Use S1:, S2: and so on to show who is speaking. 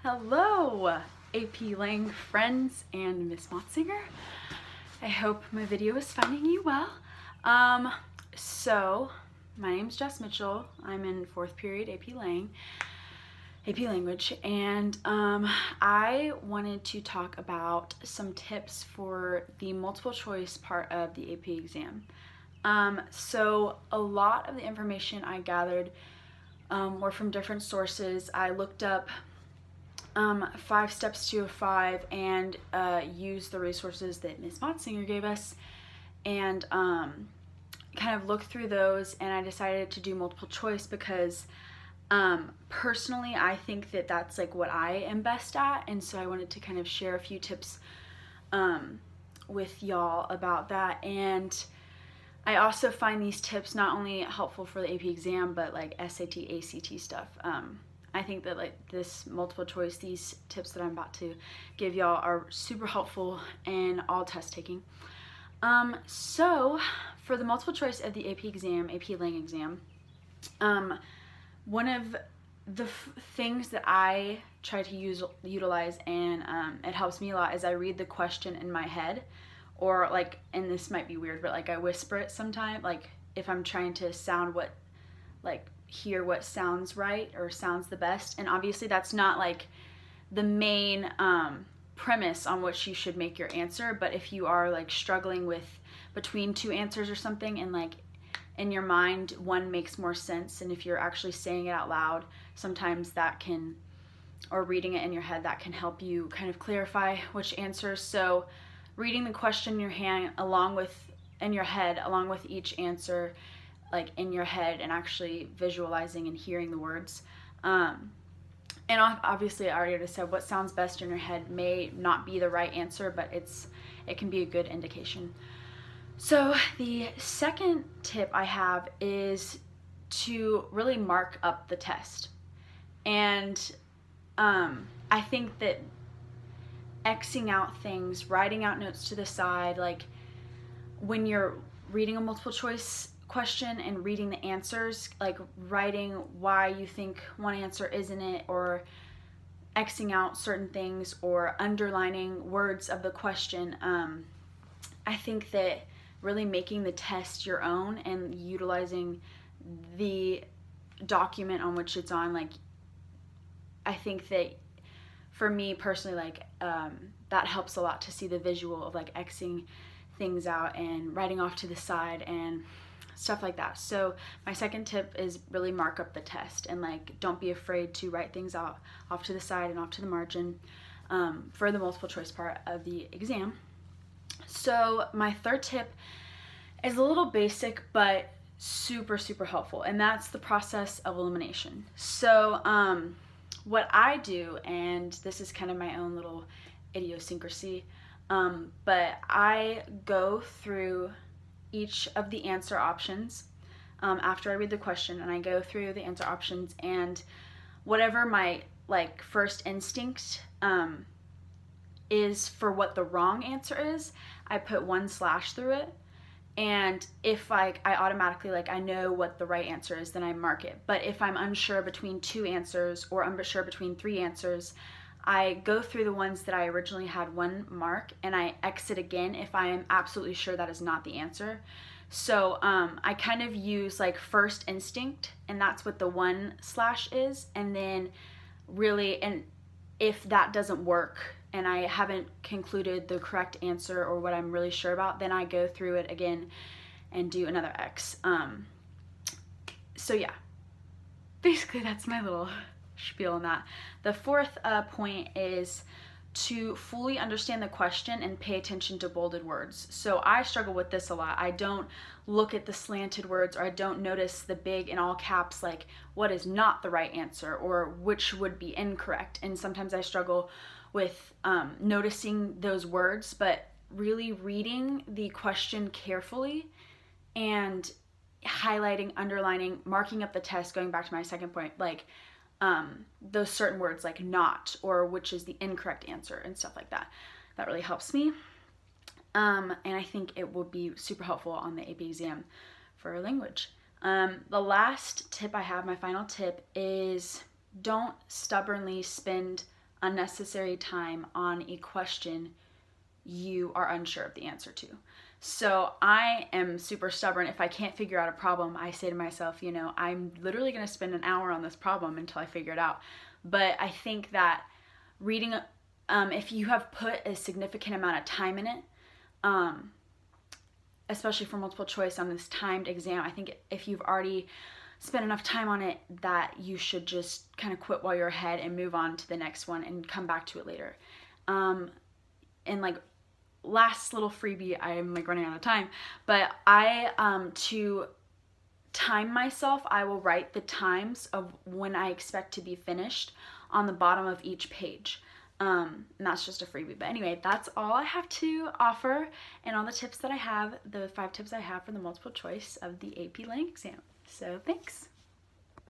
S1: Hello, AP Lang friends and Miss Motzinger. I hope my video is finding you well. So my name's Jess Mitchell. I'm in 4th period AP Language, and I wanted to talk about some tips for the multiple choice part of the AP exam. So a lot of the information I gathered were from different sources. I looked up 5 steps to a 5 and used the resources that Ms. Motzinger gave us, and kind of looked through those, and I decided to do multiple choice because personally I think that that's like what I am best at, and so I wanted to kind of share a few tips with y'all about that. And I also find these tips not only helpful for the AP exam, but like SAT, ACT stuff. I think that like this multiple choice, these tips that I'm about to give y'all are super helpful in all test taking. So for the multiple choice of the AP exam, AP Lang exam, one of the things that I try to utilize, and it helps me a lot, is I read the question in my head, or like, and this might be weird, but like I whisper it sometimes, like if I'm trying to sound what, like hear what sounds right or sounds the best. And obviously that's not like the main premise on which you should make your answer, but if you are like struggling with between two answers or something, and like in your mind one makes more sense, and if you're actually saying it out loud, sometimes that can, or reading it in your head, that can help you kind of clarify which answers. So reading the question in your hand in your head along with each answer, like in your head, and actually visualizing and hearing the words. And obviously I already said what sounds best in your head may not be the right answer, but it can be a good indication. So the second tip I have is to really mark up the test. And I think that Xing out things, writing out notes to the side, like when you're reading a multiple choice question and reading the answers, like writing why you think one answer isn't it, or Xing out certain things, or underlining words of the question. I think that really making the test your own and utilizing the document on which it's on, like I think that for me personally, like that helps a lot to see the visual of like Xing things out and writing off to the side and stuff like that. So my second tip is really mark up the test, and like don't be afraid to write things out off to the side and off to the margin for the multiple choice part of the exam. So my third tip is a little basic but super helpful, and that's the process of elimination. So what I do, and this is kind of my own little idiosyncrasy, but I go through each of the answer options after I read the question, and I go through the answer options, and whatever my like first instinct is for what the wrong answer is, I put 1/ through it. And if like I automatically, like I know what the right answer is, then I mark it. But if I'm unsure between 2 answers, or unsure between 3 answers, I go through the ones that I originally had 1 mark, and I exit again if I am absolutely sure that is not the answer. So I kind of use like first instinct, and that's what the 1/ is. And then really, and if that doesn't work and I haven't concluded the correct answer or what I'm really sure about, then I go through it again and do another X. So yeah, basically that's my little spiel on that. The fourth point is to fully understand the question and pay attention to bolded words. So I struggle with this a lot. I don't look at the slanted words, or I don't notice the big in all caps, like what is not the right answer or which would be incorrect. And sometimes I struggle with noticing those words, but really reading the question carefully and highlighting, underlining, marking up the test, going back to my second point, like those certain words like not, or which is the incorrect answer, and stuff like that. That really helps me. And I think it will be super helpful on the AP exam for language. The last tip I have, my final tip, is don't stubbornly spend unnecessary time on a question you are unsure of the answer to. So I am super stubborn. If I can't figure out a problem, I say to myself, you know, I'm literally going to spend an hour on this problem until I figure it out. But I think that reading, if you have put a significant amount of time in it, especially for multiple choice on this timed exam, I think if you've already spent enough time on it, that you should just kind of quit while you're ahead and move on to the next one and come back to it later. And like last little freebie, I'm like running out of time, but to time myself, I will write the times of when I expect to be finished on the bottom of each page. And that's just a freebie. But anyway, that's all I have to offer, and all the tips that I have, the 5 tips I have for the multiple choice of the AP Lang exam. So thanks.